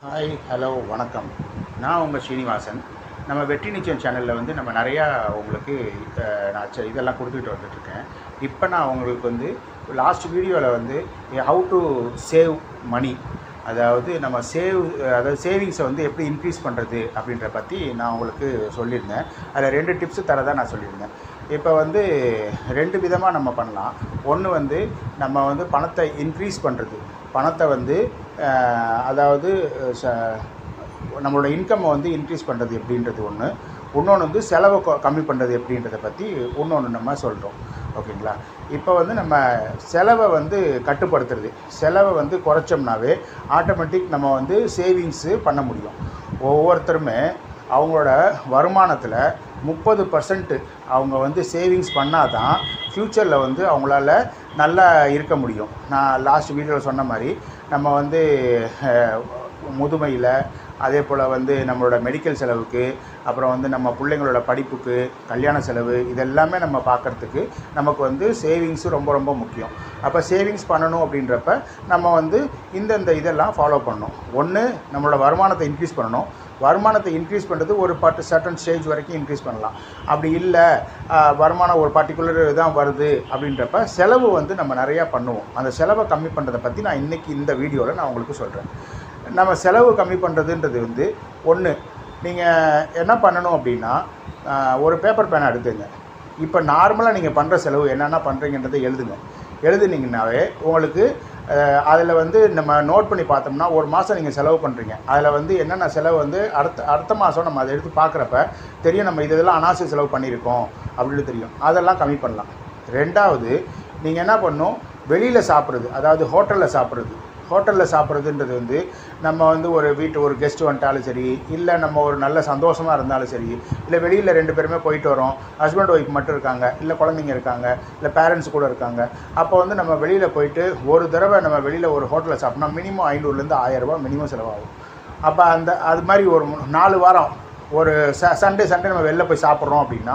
Hi hello வணக்கம். நான் உங்கள் ஸ்ரீனிவாசன். நம்ம வெற்றி நிச்சயம் சேனலில் வந்து நம்ம நிறையா உங்களுக்கு நான் இதெல்லாம் கொடுத்துக்கிட்டு வந்துட்டுருக்கேன். இப்போ நான் உங்களுக்கு வந்து லாஸ்ட் வீடியோவில் வந்து ஹவு டு சேவ் மணி, அதாவது நம்ம சேவிங்ஸை வந்து எப்படி இன்க்ரீஸ் பண்ணுறது அப்படின்ற பற்றி நான் உங்களுக்கு சொல்லியிருந்தேன். அதில் 2 டிப்ஸு தரதான் நான் சொல்லியிருந்தேன். இப்போ வந்து 2 விதமாக நம்ம பண்ணலாம். ஒன்று வந்து நம்ம வந்து பணத்தை இன்க்ரீஸ் பண்ணுறது, பணத்தை வந்து அதாவது நம்மளோட இன்கம்மை வந்து இன்க்ரீஸ் பண்ணுறது எப்படின்றது ஒன்று. இன்னொன்று வந்து செலவை கம்மி பண்ணுறது எப்படின்றத பற்றி இன்னொன்று நம்ம சொல்கிறோம். ஓகேங்களா? இப்போ வந்து நம்ம செலவை வந்து கட்டுப்படுத்துறது, செலவை வந்து குறைச்சோம்னாவே ஆட்டோமேட்டிக் நம்ம வந்து சேவிங்ஸு பண்ண முடியும். ஒவ்வொருத்தருமே அவங்களோட வருமானத்தில் 30% அவங்க வந்து சேவிங்ஸ் பண்ணால் தான் ஃப்யூச்சரில் வந்து அவங்களால நல்லா இருக்க முடியும். நான் லாஸ்ட் வீடியோவில் சொன்ன மாதிரி நம்ம வந்து முதுமையில், அதே போல் வந்து நம்மளோட மெடிக்கல் செலவுக்கு, அப்புறம் வந்து நம்ம பிள்ளைங்களோட படிப்புக்கு, கல்யாண செலவு, இதெல்லாமே நம்ம பார்க்குறதுக்கு நமக்கு வந்து சேவிங்ஸு ரொம்ப ரொம்ப முக்கியம். அப்போ சேவிங்ஸ் பண்ணணும் அப்படின்றப்ப நம்ம வந்து இந்தந்த இதெல்லாம் ஃபாலோ பண்ணணும். ஒன்று, நம்மளோட வருமானத்தை இன்க்ரீஸ் பண்ணணும். வருமானத்தை இன்க்ரீஸ் பண்ணுறது ஒரு சர்டன் ஸ்டேஜ் வரைக்கும் இன்க்ரீஸ் பண்ணலாம். அப்படி இல்லை வருமானம் ஒரு பர்டிகுலர் தான் வருது அப்படின்றப்ப செலவு வந்து நம்ம நிறையா பண்ணுவோம். அந்த செலவை கம்மி பண்ணுறதை பற்றி நான் இன்றைக்கி இந்த வீடியோவில் நான் உங்களுக்கு சொல்கிறேன். நம்ம செலவு கம்மி பண்ணுறதுன்றது வந்து ஒன்று, நீங்கள் என்ன பண்ணணும் அப்படின்னா ஒரு பேப்பர் பேனை எடுத்துங்க. இப்போ நார்மலாக நீங்கள் பண்ணுற செலவு என்னென்ன பண்ணுறீங்கன்றதை எழுதுனீங்கன்னாவே உங்களுக்கு அதில் வந்து நம்ம நோட் பண்ணி பார்த்தோம்னா ஒரு மாதம் நீங்கள் செலவு பண்ணுறீங்க, அதில் வந்து என்னென்ன செலவு வந்து அடுத்த மாதம் நம்ம அதை எடுத்து பார்க்குறப்ப தெரியும் நம்ம இதெல்லாம் அனாவசிய செலவு பண்ணியிருக்கோம் அப்படின்னு தெரியும். அதெல்லாம் கம்மி பண்ணலாம். 2வது, நீங்கள் என்ன பண்ணணும், வெளியில் சாப்பிட்றது, அதாவது ஹோட்டலில் சாப்பிட்றதுன்றது வந்து நம்ம வந்து ஒரு கெஸ்ட்டு வந்துட்டாலும் சரி, இல்லை நம்ம ஒரு நல்ல சந்தோஷமாக இருந்தாலும் சரி, இல்லை வெளியில் 2 பேருமே போயிட்டு வரோம், ஹஸ்பண்ட் ஒய்ஃப் மட்டும் இருக்காங்க, இல்லை குழந்தைங்க இருக்காங்க, இல்லை பேரண்ட்ஸ் கூட இருக்காங்க, அப்போ வந்து நம்ம வெளியில் போயிட்டு ஒரு தடவை நம்ம வெளியில் ஒரு ஹோட்டலில் சாப்பிட்னா மினிமம் 500லேருந்து 1000 ரூபா மினிமம் செலவாகும். அப்போ அது மாதிரி ஒரு 4 வாரம் ஒரு சண்டே நம்ம வெளில போய் சாப்பிட்றோம் அப்படின்னா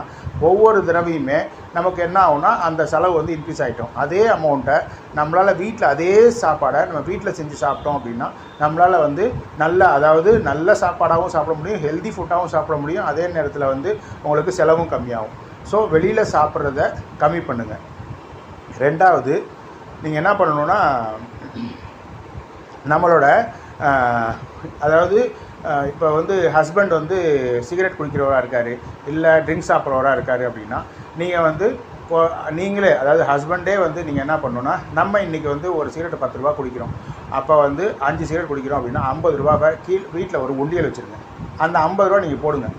ஒவ்வொரு தடவையுமே நமக்கு என்ன ஆகும்னா அந்த செலவு வந்து இன்க்ரீஸ் ஆகிட்டோம். அதே அமௌண்ட்டை நம்மளால் வீட்டில் அதே சாப்பாடை நம்ம வீட்டில் செஞ்சு சாப்பிட்டோம் அப்படின்னா நம்மளால் வந்து நல்ல சாப்பாடாகவும் சாப்பிட முடியும், ஹெல்தி ஃபுட்டாகவும் சாப்பிட முடியும். அதே நேரத்தில் வந்து உங்களுக்கு செலவும் கம்மியாகும். ஸோ வெளியில் சாப்பிட்றத கம்மி பண்ணுங்கள். 2வது, நீங்கள் என்ன பண்ணணுன்னா நம்மளோட அதாவது இப்போ வந்து ஹஸ்பண்ட் வந்து சிகரெட் குடிக்கிறவராக இருக்கார், இல்லை ட்ரிங்க்ஸ் சாப்பிட்றவராக இருக்கார் அப்படின்னா நீங்கள் வந்து நீங்களே, அதாவது ஹஸ்பண்டே வந்து நீங்கள் என்ன பண்ணணுன்னா, நம்ம இன்றைக்கி வந்து ஒரு சிகரெட்டு 10 ரூபா குடிக்கிறோம், அப்போ வந்து 5 சிகரெட் குடிக்கிறோம் அப்படின்னா 50 ரூபாவை வீட்டில் ஒரு உண்டியல் வச்சுருங்க. அந்த 50 ரூபா நீங்கள் போடுங்க.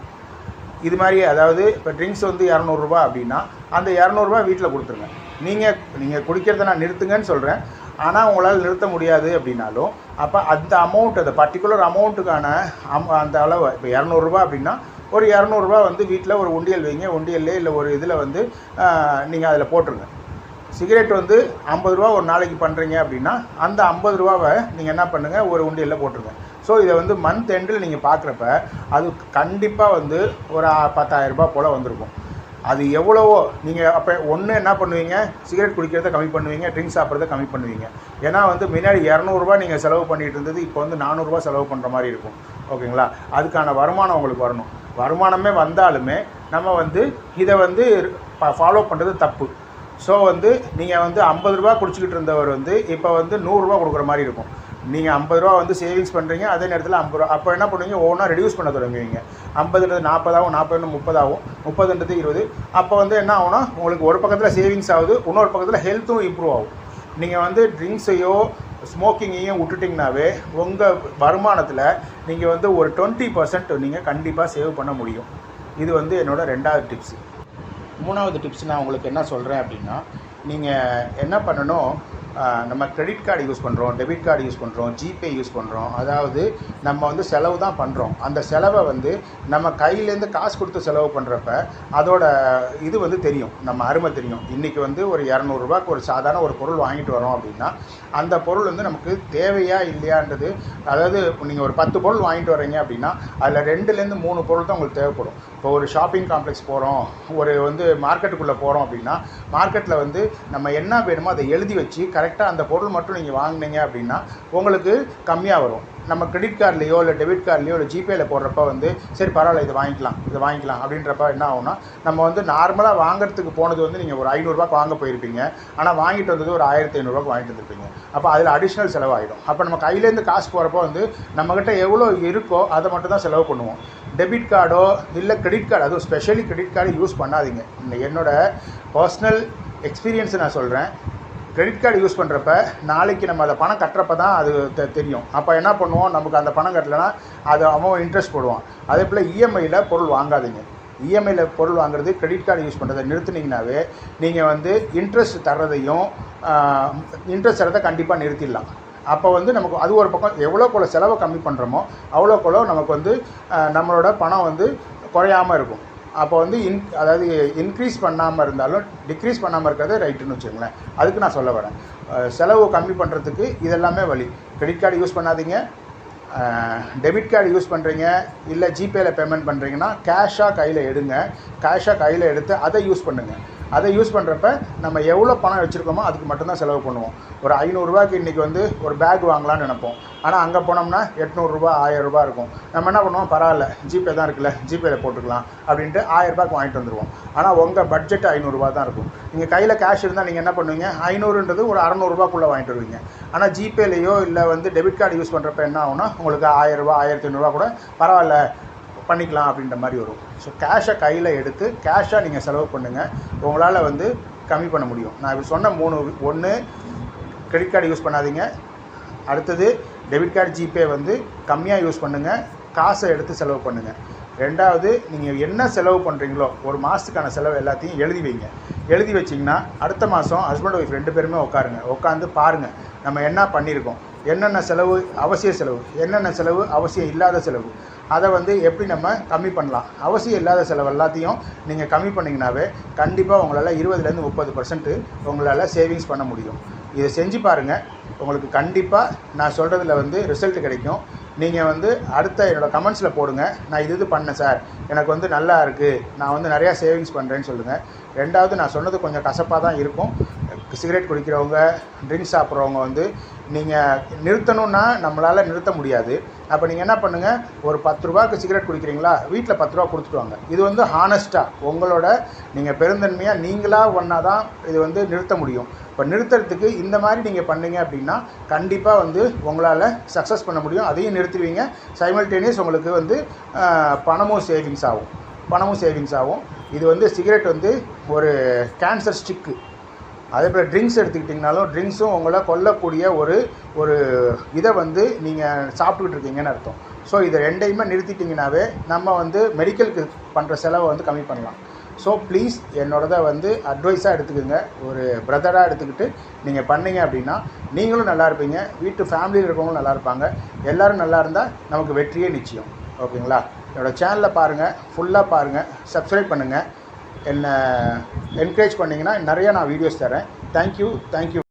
இது மாதிரி, அதாவது இப்போ ட்ரிங்க்ஸ் வந்து 200 ரூபா அப்படின்னா அந்த 200 ரூபா வீட்டில் கொடுத்துருங்க. நீங்கள் குடிக்கிறத நான் நிறுத்துங்கன்னு சொல்கிறேன். ஆனால் உங்களால் நிறுத்த முடியாது அப்படின்னாலும் அப்போ அந்த அமௌண்ட், அந்த பர்டிகுலர் அமௌண்ட்டுக்கான அந்த அளவு, இப்போ 200 ரூபா அப்படின்னா ஒரு 200 ரூபா வந்து வீட்டில் ஒரு உண்டியல் வைங்க. உண்டியல்லே இல்லை ஒரு இதில் வந்து நீங்கள் அதில் போட்டுருங்க. சிகரெட் வந்து 50 ரூபா ஒரு நாளைக்கு பண்ணுறீங்க அப்படின்னா அந்த 50 ரூபாவை நீங்கள் என்ன பண்ணுங்கள், ஒரு உண்டியலில் போட்டுருங்க. ஸோ இதை வந்து மந்த் எண்டில் நீங்கள் பார்க்குறப்ப அது கண்டிப்பாக வந்து ஒரு 10,000 ரூபா போல் வந்திருக்கும். அது எவ்வளவோ நீங்கள் அப்போ ஒன்று என்ன பண்ணுவீங்க, சிகரெட் குடிக்கிறத கம்மி பண்ணுவீங்க, ட்ரிங்க்ஸ் சாப்பிட்றத கம்மி பண்ணுவீங்க. ஏன்னா வந்து முன்னாடி 200 ரூபா நீங்கள் செலவு பண்ணிகிட்டு இருந்தது இப்போ வந்து 400 ரூபா செலவு பண்ணுற மாதிரி இருக்கும். ஓகேங்களா? அதுக்கான வருமானம் உங்களுக்கு வரணும். வருமானமே வந்தாலுமே நம்ம வந்து இதை வந்து ஃபாலோ பண்ணுறது தப்பு. ஸோ வந்து நீங்கள் வந்து 50 ரூபா குடிச்சிக்கிட்டு இருந்தவர் வந்து இப்போ வந்து 100 ரூபா கொடுக்குற மாதிரி இருக்கும். நீங்கள் 50 ரூபா வந்து சேவிங்ஸ் பண்ணுறீங்க, அதே நேரத்தில் 50 ரூபா அப்போ என்ன பண்ணுவீங்க, ஒவ்வொன்றா ரெடியூஸ் பண்ண தொடங்குவீங்க. 50ன்றது 40 ஆகும், 40 30 ஆகும், 30ன்றது 20. அப்போ வந்து என்ன ஆகும்னா உங்களுக்கு ஒரு பக்கத்தில் சேவிங்ஸ் ஆகுது, இன்னொரு பக்கத்தில் ஹெல்த்தும் இம்ப்ரூவ் ஆகும். நீங்கள் வந்து ட்ரிங்க்ஸையோ ஸ்மோக்கிங்கையும் விட்டுட்டிங்கனாவே உங்கள் வருமானத்தில் நீங்கள் வந்து ஒரு 20% நீங்கள் கண்டிப்பாக சேவ் பண்ண முடியும். இது வந்து என்னோடய 2வது டிப்ஸு. 3வது டிப்ஸ் நான் உங்களுக்கு என்ன சொல்கிறேன் அப்படின்னா, நீங்கள் என்ன பண்ணணும், நம்ம கிரெடிட் கார்டு யூஸ் பண்ணுறோம், டெபிட் கார்டு யூஸ் பண்ணுறோம், ஜிபே யூஸ் பண்ணுறோம். அதாவது நம்ம வந்து செலவு தான் பண்ணுறோம். அந்த செலவை வந்து நம்ம கையிலேருந்து காசு கொடுத்து செலவு பண்ணுறப்ப அதோட இது வந்து தெரியும், நம்ம அருமை தெரியும். இன்றைக்கி வந்து ஒரு 200 ரூபாய்க்கு ஒரு சாதாரண ஒரு பொருள் வாங்கிட்டு வரோம் அப்படின்னா அந்த பொருள் வந்து நமக்கு தேவையா இல்லையான்றது, அதாவது நீங்கள் ஒரு 10 பொருள் வாங்கிட்டு வரீங்க அப்படின்னா அதில் 2லேருந்து 3 பொருள் தான் உங்களுக்கு தேவைப்படும். இப்போ ஒரு ஷாப்பிங் காம்ப்ளெக்ஸ் போகிறோம், ஒரு வந்து மார்க்கெட்டுக்குள்ளே போகிறோம் அப்படின்னா மார்க்கெட்டில் வந்து நம்ம என்ன வேணுமோ அதை எழுதி வச்சு கரெக்டாக அந்த பொருள் மட்டும் நீங்கள் வாங்கினீங்க அப்படின்னா உங்களுக்கு கம்மியாக வரும். நம்ம கிரெடிட் கார்ட்லேயோ இல்லை டெபிட் கார்ட்லேயோ இல்லை ஜிபேயில் போடுறப்ப வந்து சரி பரவாயில்ல இதை வாங்கிக்கலாம் அப்படின்றப்ப என்ன ஆகும்னா, நம்ம வந்து நார்மலாக வாங்குறதுக்கு போனது வந்து நீங்கள் ஒரு 500 வாங்க போயிருப்பீங்க, ஆனால் வாங்கிட்டு வந்தது ஒரு 1500 வாங்கிட்டு வந்திருப்பீங்க. அப்போ அதில் அடிஷ்னல் செலவாகிடும். அப்போ நம்ம கையிலேருந்து காசு போகிறப்போ வந்து நம்மக்கிட்ட எவ்வளோ இருக்கோ அதை மட்டும் தான் செலவு பண்ணுவோம். டெபிட் கார்டோ இல்லை கிரெடிட் கார்டு, அதுவும் ஸ்பெஷலி கிரெடிட் கார்டு யூஸ் பண்ணாதீங்க. என்னோடய பர்சனல் எக்ஸ்பீரியன்ஸை நான் சொல்கிறேன். கிரெடிட் கார்டு யூஸ் பண்ணுறப்ப நாளைக்கு நம்ம அதை பணம் கட்டுறப்ப தான் அது தெரியும். அப்போ என்ன பண்ணுவோம், நமக்கு அந்த பணம் கட்டலைன்னா அது அவன் இன்ட்ரெஸ்ட் போடுவான். அதே போல் இஎம்ஐயில் பொருள் வாங்காதீங்க. இஎம்ஐயில் பொருள் வாங்குறது, கிரெடிட் கார்டு யூஸ் பண்ணுறதை நிறுத்துனீங்கனாவே நீங்கள் வந்து இன்ட்ரெஸ்ட் தர்றதையும் கண்டிப்பாக நிறுத்திடலாம். அப்போ வந்து நமக்கு அது ஒரு பக்கம் எவ்வளோக்குள்ள செலவை கம்மி பண்ணுறோமோ அவ்வளோக்குள்ள நமக்கு வந்து நம்மளோட பணம் வந்து குறையாமல் இருக்கும். அப்போ வந்து அதாவது இன்க்ரீஸ் பண்ணாமல் இருந்தாலும் டிக்ரீஸ் பண்ணாமல் இருக்கிறது ரைட்டுன்னு வச்சுக்கோங்களேன். அதுக்கு நான் சொல்ல வரேன். செலவு கம்மி பண்ணுறதுக்கு இதெல்லாமே வழி. கிரெடிட் கார்டு யூஸ் பண்ணாதீங்க. டெபிட் கார்டு யூஸ் பண்ணுறீங்க இல்லை ஜிபேயில் பேமெண்ட் பண்ணுறீங்கன்னா கேஷாக கையில் எடுங்க. கேஷாக கையில் எடுத்து அதை யூஸ் பண்ணுங்கள். அதை யூஸ் பண்ணுறப்ப நம்ம எவ்வளோ பணம் வச்சுருக்கோமோ அதுக்கு மட்டும்தான் செலவு பண்ணுவோம். ஒரு 500 இன்றைக்கி வந்து ஒரு பேக் வாங்கலாம்னு நினைப்போம். ஆனால் அங்கே போனோம்னா 800 1000 இருக்கும். நம்ம என்ன பண்ணுவோம், பரவாயில்ல ஜிபே தான் இருக்குல்ல ஜிபேயில் போட்டுக்கலாம் அப்படின்ட்டு 1000 வாங்கிட்டு வந்துடுவோம். ஆனால் உங்கள் பட்ஜெட் 500 தான் இருக்கும். நீங்கள் கையில் கேஷ் இருந்தால் நீங்கள் என்ன பண்ணுவீங்க, 500ன்றது ஒரு 600 வாங்கிட்டு வருவீங்க. ஆனால் ஜிபேலையோ இல்லை வந்து டெபிட் கார்டு யூஸ் பண்ணுறப்ப என்ன ஆகும்னா உங்களுக்கு 1000 1500 கூட பரவாயில்ல பண்ணிக்கலாம் அப்படின்ற மாதிரி வரும். ஸோ கேஷை கையில் எடுத்து கேஷாக நீங்கள் செலவு பண்ணுங்கள். உங்களால் வந்து கம்மி பண்ண முடியும். நான் இப்போ சொன்ன 3, ஒன்று கிரெடிட் கார்டு யூஸ் பண்ணாதீங்க. அடுத்தது டெபிட் கார்டு ஜிபே வந்து கம்மியாக யூஸ் பண்ணுங்கள். காசை எடுத்து செலவு பண்ணுங்கள். ரெண்டாவது, நீங்கள் என்ன செலவு பண்ணுறீங்களோ ஒரு மாதத்துக்கான செலவு எல்லாத்தையும் எழுதி வைங்க. எழுதி வச்சிங்கன்னா அடுத்த மாதம் ஹஸ்பண்ட் ஒய்ஃப் 2 பேருமே உட்காந்து பாருங்கள் நம்ம என்ன பண்ணியிருக்கோம், என்னென்ன செலவு அவசிய செலவு, என்னென்ன செலவு அவசியம் இல்லாத செலவு, அதை வந்து எப்படி நம்ம கம்மி பண்ணலாம். அவசியம் இல்லாத செலவு எல்லாத்தையும் நீங்கள் கம்மி பண்ணிங்கனாவே கண்டிப்பாக உங்களால் 20% 30% உங்களால் சேவிங்ஸ் பண்ண முடியும். இதை செஞ்சு பாருங்கள். உங்களுக்கு கண்டிப்பாக நான் சொல்கிறதுல வந்து ரிசல்ட் கிடைக்கும். நீங்கள் வந்து அடுத்த என்னோடய கமெண்ட்ஸில் போடுங்க, நான் இது பண்ணேன் சார், எனக்கு வந்து நல்லா இருக்குது, நான் வந்து நிறையா சேவிங்ஸ் பண்ணுறேன்னு சொல்லுங்கள். ரெண்டாவது, நான் சொன்னது கொஞ்சம் கசப்பாக தான் இருக்கும். சிகரெட் குடிக்கிறவங்க, ட்ரிங்க்ஸ் சாப்பிட்றவங்க வந்து நீங்கள் நிறுத்தணுன்னா நம்மளால் நிறுத்த முடியாது. அப்போ நீங்கள் என்ன பண்ணுங்கள், ஒரு 10 ரூபாய்க்கு சிகரெட் குடிக்கிறீங்களா, வீட்டில் 10 ரூபா கொடுத்துட்டு வாங்க. இது வந்து ஹானஸ்ட்டாக உங்களோட நீங்கள் பெருந்தன்மையாக நீங்களாக ஒன்றா தான் இது வந்து நிறுத்த முடியும். இப்போ நிறுத்துறதுக்கு இந்த மாதிரி நீங்கள் பண்ணீங்க அப்படின்னா கண்டிப்பாக வந்து உங்களால் சக்ஸஸ் பண்ண முடியும். அதையும் நிறுத்துவீங்க. சைமல்டேனியஸ் உங்களுக்கு வந்து பணமும் சேவிங்ஸ் ஆகும். இது வந்து சிகரெட் வந்து ஒரு கேன்சர் ஸ்டிக்கு. அதே போல் ட்ரிங்க்ஸ் எடுத்துக்கிட்டிங்கனாலும் ட்ரிங்க்ஸும் உங்களை கொல்லக்கூடிய ஒரு இதை வந்து நீங்கள் சாப்பிட்டுக்கிட்டு இருக்கீங்கன்னு அர்த்தம். ஸோ இதை 2யுமே நிறுத்திட்டிங்கனாவே நம்ம வந்து மெடிக்கலுக்கு பண்ணுற செலவை வந்து கம்மி பண்ணலாம். ஸோ ப்ளீஸ் என்னோடதை வந்து அட்வைஸாக எடுத்துக்கோங்க. ஒரு பிரதராக எடுத்துக்கிட்டு நீங்கள் பண்ணீங்க அப்படின்னா நீங்களும் நல்லா இருப்பீங்க, வீட்டு ஃபேமிலியில் இருக்கவங்களும் நல்லா இருப்பாங்க. எல்லோரும் நல்லா இருந்தால் நமக்கு வெற்றியே நிச்சயம். ஓகேங்களா? என்னோடய சேனலில் பாருங்கள், ஃபுல்லாக பாருங்கள், சப்ஸ்கிரைப் பண்ணுங்கள். என்னை என்கரேஜ் பண்ணிங்கன்னா நிறையா நான் வீடியோஸ் தரேன். தேங்க்யூ.